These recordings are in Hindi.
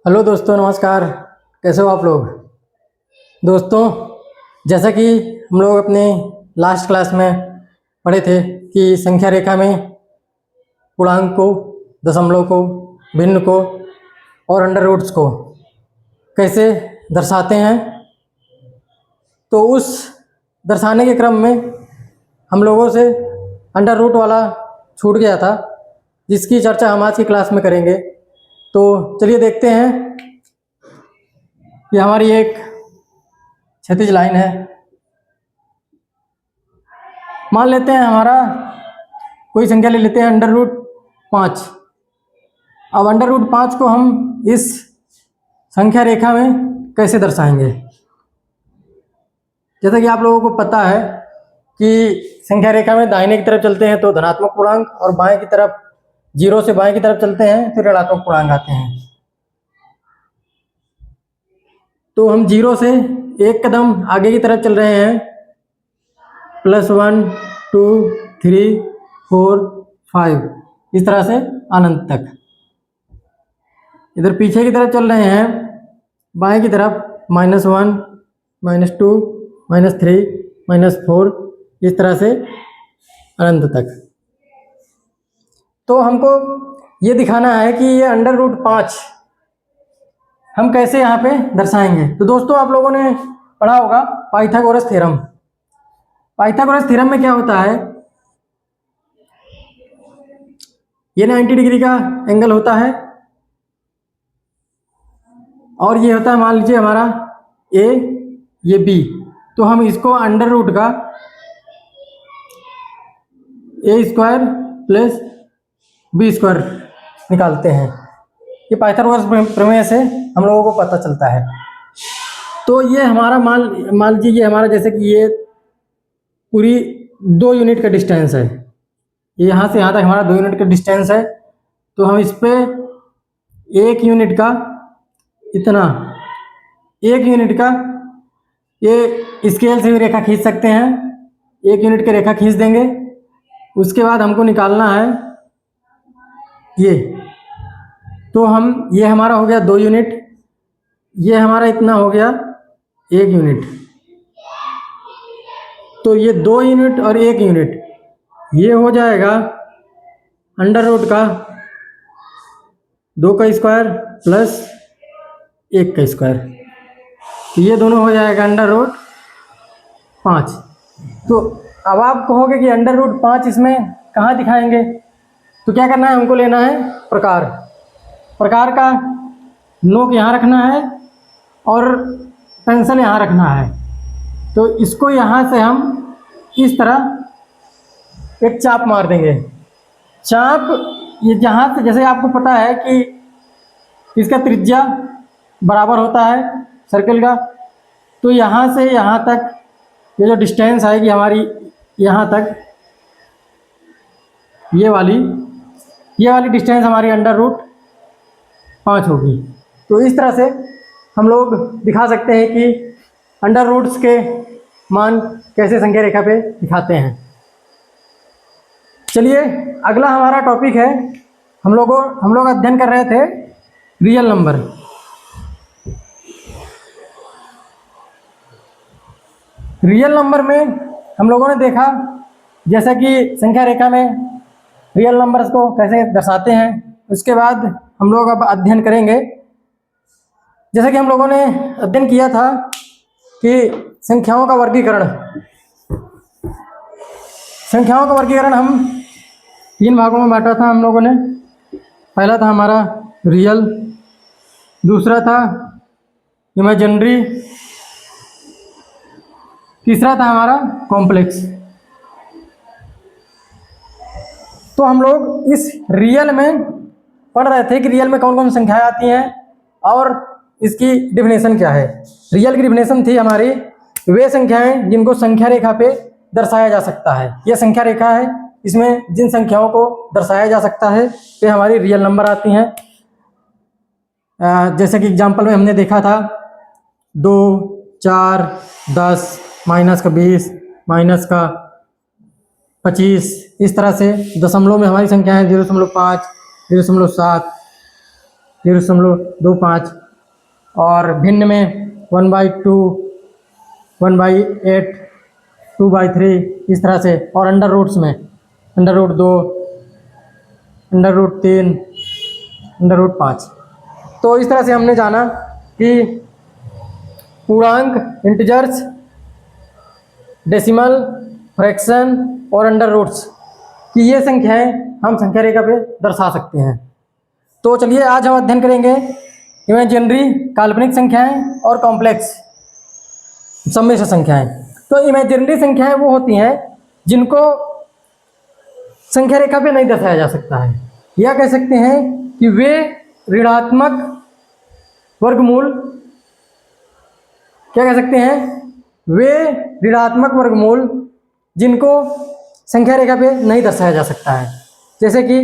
हेलो दोस्तों, नमस्कार। कैसे हो आप लोग? दोस्तों, जैसा कि हम लोग अपने लास्ट क्लास में पढ़े थे कि संख्या रेखा में पूर्णांक को, दशमलव को, भिन्न को और अंडर रूट्स को कैसे दर्शाते हैं, तो उस दर्शाने के क्रम में हम लोगों से अंडर रूट वाला छूट गया था, जिसकी चर्चा हम आज की क्लास में करेंगे। तो चलिए देखते हैं। ये हमारी एक क्षैतिज लाइन है। मान लेते हैं हमारा कोई संख्या ले लेते हैं अंडर रूट 5। अब अंडर रूट 5 को हम इस संख्या रेखा में कैसे दर्शाएंगे? जैसा कि आप लोगों को पता है कि संख्या रेखा में दाहिने की तरफ चलते हैं तो धनात्मक पूर्णांक, और बाएं की तरफ, जीरो से बाएं की तरफ चलते हैं तो ऋणात्मक पूर्णांक आते हैं। तो हम जीरो से एक कदम आगे की तरफ चल रहे हैं, +1 2 3 4 5, इस तरह से अनंत तक। इधर पीछे की तरफ चल रहे हैं, बाएं की तरफ, -1 -2 -3 -4, इस तरह से अनंत तक। तो हमको ये दिखाना है कि ये अंडर रूट 5 हम कैसे यहाँ पे दर्शाएंगे। तो दोस्तों, आप लोगों ने पढ़ा होगा पाइथागोरस थ्योरम। पाइथागोरस थ्योरम में क्या होता है, ये 90 डिग्री का एंगल होता है और ये होता है, मान लीजिए हमारा ए, ये बी। तो हम इसको अंडर रूट का a² + b² निकालते हैं। ये पाइथागोरस प्रमेय से हम लोगों को पता चलता है। तो ये हमारा मान लीजिए ये हमारा, जैसे कि ये पूरी 2 यूनिट का डिस्टेंस है, यहाँ से यहाँ तक हमारा 2 यूनिट का डिस्टेंस है। तो हम इस पे 1 यूनिट का, इतना 1 यूनिट का, ये स्केल से भी रेखा खींच सकते हैं। 1 यूनिट की रेखा खींच देंगे। उसके बाद हमको निकालना है ये। तो हम, ये हमारा हो गया 2 यूनिट, ये हमारा इतना हो गया 1 यूनिट। तो ये 2 यूनिट और 1 यूनिट, ये हो जाएगा अंडर रूट का 2 का स्क्वायर प्लस 1 का स्क्वायर। तो ये दोनों हो जाएगा अंडर रूट 5। तो अब आप कहोगे कि अंडर रूट 5 इसमें कहाँ दिखाएंगे? तो क्या करना है, हमको लेना है प्रकार। प्रकार का नोक यहाँ रखना है और पेंसिल यहाँ रखना है। तो इसको यहाँ से हम इस तरह एक चाप मार देंगे। चाप ये जहाँ से, जैसे आपको पता है कि इसका त्रिज्या बराबर होता है सर्कल का, तो यहाँ से यहाँ तक ये जो डिस्टेंस आएगी हमारी, यहाँ तक ये वाली डिस्टेंस हमारी अंडर रूट 5 होगी। तो इस तरह से हम लोग दिखा सकते हैं कि अंडर रूट्स के मान कैसे संख्या रेखा पे दिखाते हैं। चलिए, अगला हमारा टॉपिक है, हम लोग अध्ययन कर रहे थे रियल नंबर। रियल नंबर में हम लोगों ने देखा जैसा कि संख्या रेखा में रियल नंबर्स को कैसे दर्शाते हैं। उसके बाद हम लोग अब अध्ययन करेंगे, जैसा कि हम लोगों ने अध्ययन किया था कि संख्याओं का वर्गीकरण। संख्याओं का वर्गीकरण हम 3 भागों में बांटा था हम लोगों ने। पहला था हमारा रियल, दूसरा था इमेजिनरी, तीसरा था हमारा कॉम्प्लेक्स। तो हम लोग इस रियल में पढ़ रहे थे कि रियल में कौन कौन सी संख्याएं आती हैं और इसकी डिफिनेशन क्या है। रियल की डिफिनेशन थी हमारी, वे संख्याएं जिनको संख्या रेखा पे दर्शाया जा सकता है। यह संख्या रेखा है, इसमें जिन संख्याओं को दर्शाया जा सकता है वे हमारी रियल नंबर आती हैं। जैसे कि एग्जाम्पल में हमने देखा था 2, 4, 10, -20, -25, इस तरह से। दशमलव में हमारी संख्या है 0.5, 0.7, 0.25 और भिन्न में 1/2, 1/8, 2/3 इस तरह से। और अंडर रूट्स में √2, √3, √5। तो इस तरह से हमने जाना कि पूर्णांक, इंटीजर्स, डेसिमल, फ्रैक्शन और अंडर रूट्स कि ये संख्याएं हम संख्या रेखा पे दर्शा सकते हैं। तो चलिए आज हम अध्ययन करेंगे इमेजिनरी काल्पनिक संख्याएं और कॉम्प्लेक्स सम्मिश्र संख्याएं। तो इमेजिनरी संख्याएं वो होती हैं जिनको संख्या रेखा पे नहीं दर्शाया जा सकता है, या कह सकते हैं कि वे ऋणात्मक वर्गमूल, क्या कह सकते हैं, वे ऋणात्मक वर्गमूल जिनको संख्या रेखा पे नहीं दर्शाया जा सकता है। जैसे कि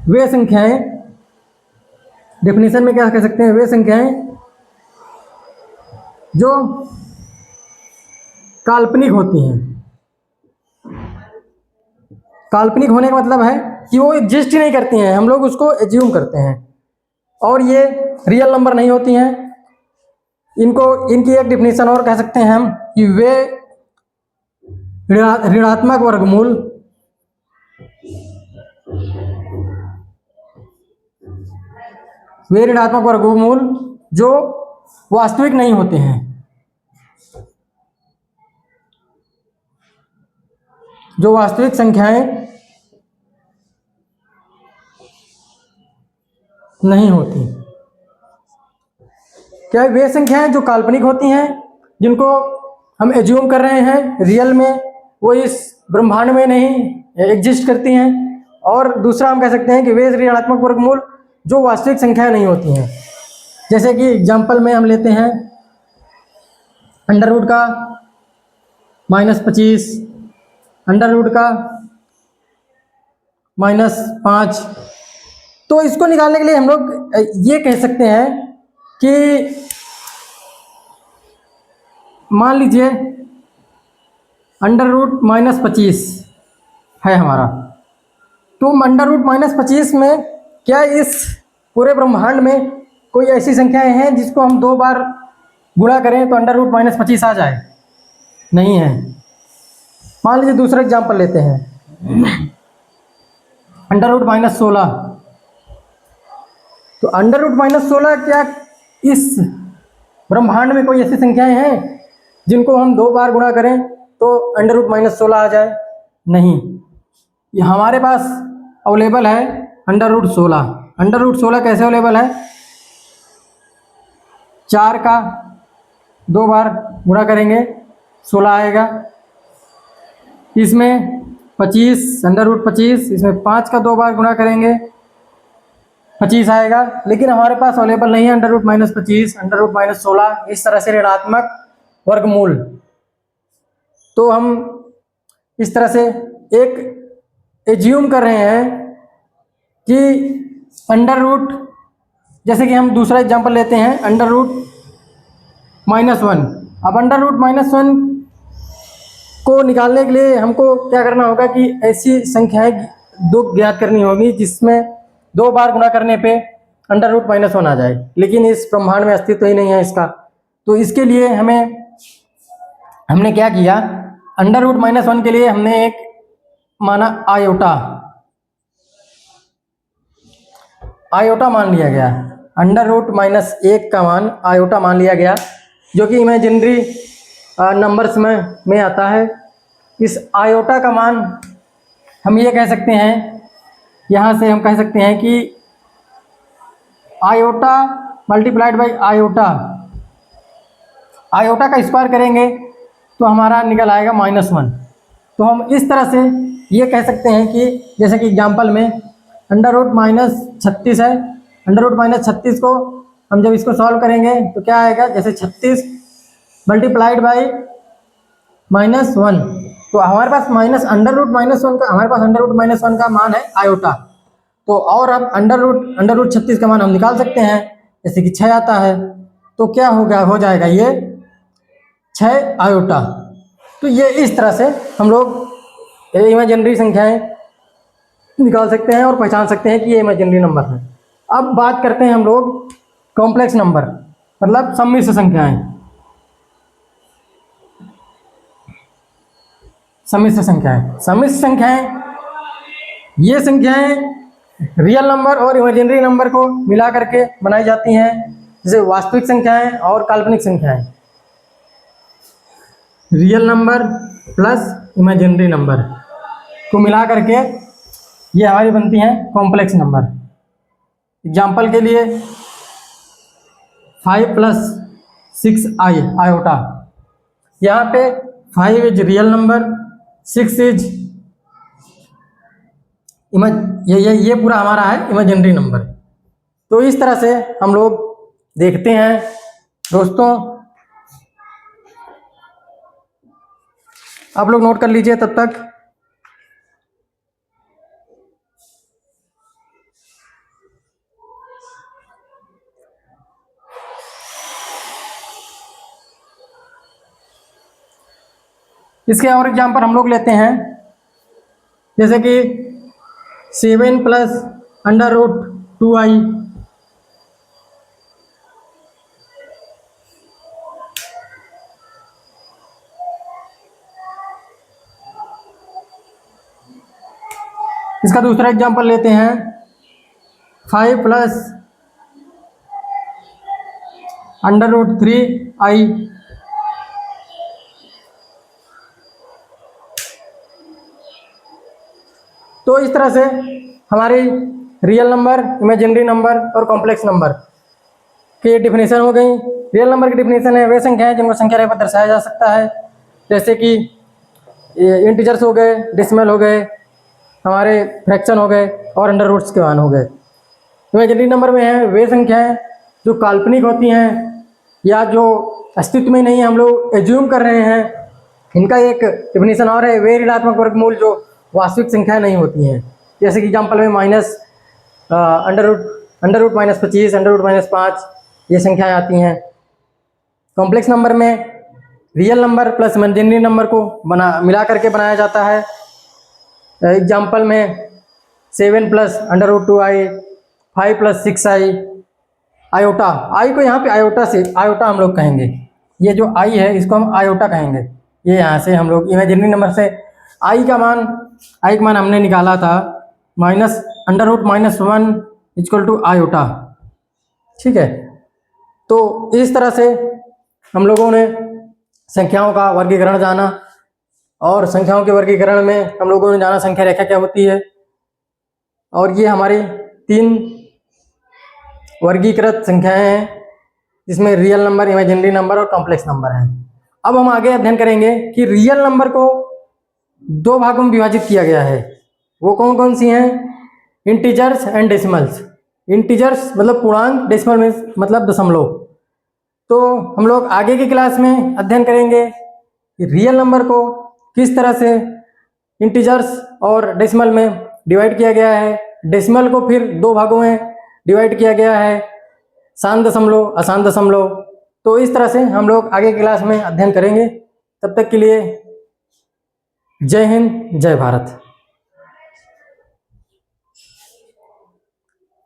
वे संख्याएं, डेफिनेशन में क्या कह सकते हैं, वे संख्याएं जो काल्पनिक होती हैं। काल्पनिक होने का मतलब है कि वो एग्जिस्ट ही नहीं करती हैं, हम लोग उसको एज्यूम करते हैं, और ये रियल नंबर नहीं होती हैं। इनकी एक डेफिनेशन और कह सकते हैं हम कि वे ऋणात्मक वर्गमूल जो वास्तविक नहीं होते हैं, जो वास्तविक संख्याएं नहीं होती। क्या वे संख्याएं जो काल्पनिक होती हैं, जिनको हम एज्यूम कर रहे हैं, रियल में वो इस ब्रह्मांड में नहीं एग्जिस्ट करती हैं। और दूसरा हम कह सकते हैं कि वे ऋणात्मक वर्गमूल जो वास्तविक संख्याएं नहीं होती हैं। जैसे कि एग्जाम्पल में हम लेते हैं अंडर रूट का -25, अंडर रूट का -5। तो इसको निकालने के लिए हम लोग ये कह सकते हैं कि मान लीजिए अंडर रूट -25 है हमारा, तो अंडर रूट -25 में क्या इस पूरे ब्रह्मांड में कोई ऐसी संख्याएं हैं जिसको हम 2 बार गुणा करें तो अंडर रूट -25 आ जाए? नहीं है। मान लीजिए दूसरा एग्जाम्पल लेते हैं, अंडर रूट -16। तो अंडर रूट -16, क्या इस ब्रह्मांड में कोई ऐसी संख्याएं हैं जिनको हम 2 बार गुणा करें तो अंडर रूट -16 आ जाए? नहीं। ये हमारे पास अवेलेबल है अंडर रूट 16। अंडर रूट 16 कैसे अवेलेबल है? 4 का 2 बार गुणा करेंगे 16 आएगा। इसमें 25, अंडर रूट 25, इसमें 5 का 2 बार गुणा करेंगे 25 आएगा। लेकिन हमारे पास अवेलेबल नहीं है अंडर रूट -25, अंडर रूट -16, इस तरह से ऋणात्मक वर्गमूल। तो हम इस तरह से एक एज्यूम कर रहे हैं कि अंडर रूट, जैसे कि हम दूसरा एग्जांपल लेते हैं अंडर रूट -1। अब अंडर रूट -1 को निकालने के लिए हमको क्या करना होगा कि ऐसी संख्याएं 2 ज्ञात करनी होगी जिसमें 2 बार गुणा करने पे अंडर रूट -1 आ जाए। लेकिन इस ब्रह्मांड में अस्तित्व ही नहीं है इसका। तो इसके लिए हमने क्या किया, अंडर रूट -1 के लिए हमने एक माना आयोटा मान लिया गया। अंडर रूट -1 का मान आयोटा मान लिया गया, जो कि इमेजिनरी नंबर्स में आता है। इस आयोटा का मान हम ये कह सकते हैं, यहाँ से हम कह सकते हैं कि iota multiplied by iota, iota का स्क्वायर करेंगे तो हमारा निकल आएगा -1। तो हम इस तरह से ये कह सकते हैं कि जैसे कि एग्जांपल में अंडर रूट -36 है, अंडर रूट -36 को हम जब इसको सॉल्व करेंगे तो क्या आएगा, जैसे 36 मल्टीप्लाइड बाई -1, तो हमारे पास अंडर रूट -1 का, हमारे पास अंडर रूट -1 का मान है आयोटा। तो और अब अंडर रूट 36 का मान हम निकाल सकते हैं, जैसे कि 6 आता है, तो क्या हो जाएगा ये 6 आयोटा। तो ये इस तरह से हम लोग इमेजिनरी संख्याएं निकाल सकते हैं और पहचान सकते हैं कि ये इमेजिनरी नंबर है। अब बात करते हैं हम लोग कॉम्प्लेक्स नंबर, मतलब सम्मिश्र संख्याएं। सम्मिश्र संख्याएं ये संख्याएं रियल नंबर और इमेजिनरी नंबर को मिला करके बनाई जाती हैं, जैसे वास्तविक संख्याएं और काल्पनिक संख्याएं। Real number plus imaginary number को मिला करके ये हमारी बनती हैं कॉम्प्लेक्स नंबर। एग्जाम्पल के लिए 5 + 6 आयोटा, यहाँ पे 5 इज रियल नंबर, 6 इज ये पूरा हमारा है इमेजिनरी नंबर। तो इस तरह से हम लोग देखते हैं दोस्तों, आप लोग नोट कर लीजिए तब तक। इसके और एग्जाम्पल हम लोग लेते हैं, जैसे कि 7 + √2i, इसका दूसरा एग्जाम्पल लेते हैं 5 + √3i। तो इस तरह से हमारी रियल नंबर, इमेजिनरी नंबर और कॉम्प्लेक्स नंबर की डिफिनीशन हो गई। रियल नंबर की डिफिनीशन है वे संख्याएं जिनको संख्या रेखा पर दर्शाया जा सकता है, जैसे कि इंटीजर्स हो गए, डेसिमल हो गए, हमारे फ्रैक्शन हो गए और अंडर रूट्स के मान हो गए। इमेजिनरी नंबर में है वे संख्याएं जो काल्पनिक होती हैं या जो अस्तित्व में नहीं, हम लोग एज्यूम कर रहे हैं। इनका एक डिफिनीशन और है, वे ऋणात्मक वर्गमूल जो वास्तविक संख्याएं नहीं होती हैं, जैसे कि एग्जाम्पल में अंडर रूट -25, अंडर रूट -5 ये संख्याएं आती हैं। कॉम्प्लेक्स नंबर में real number plus imaginary number को मिला करके बनाया जाता है। एग्जाम्पल में 7 + √2i, 5 + 6i, आयोटा, आई को यहाँ पे आयोटा हम लोग कहेंगे, ये जो आई है इसको हम आयोटा कहेंगे। ये यहाँ से हम लोग इमेजिनरी नंबर से आई का मान हमने निकाला था -√-1 = आयोटा, ठीक है। तो इस तरह से हम लोगों ने संख्याओं का वर्गीकरण जाना, और संख्याओं के वर्गीकरण में हम लोगों ने जाना संख्या रेखा क्या होती है, और ये हमारी 3 वर्गीकृत संख्याएं हैं, जिसमें रियल नंबर, इमेजिनरी नंबर और कॉम्प्लेक्स नंबर हैं। अब हम आगे अध्ययन करेंगे कि रियल नंबर को 2 भागों में विभाजित किया गया है। वो कौन कौन सी हैं? Integers and decimals. इंटीजर्स मतलब पूर्णांक, डेसिमल में मतलब दशमलव। तो हम लोग आगे की क्लास में अध्ययन करेंगे कि रियल नंबर को किस तरह से इंटीजर्स और डेसिमल में डिवाइड किया गया है, डेसिमल को फिर 2 भागों में डिवाइड किया गया है, शांत दशमलव, अशांत दशमलव। तो इस तरह से हम लोग आगे की क्लास में अध्ययन करेंगे। तब तक के लिए जय हिंद, जय भारत।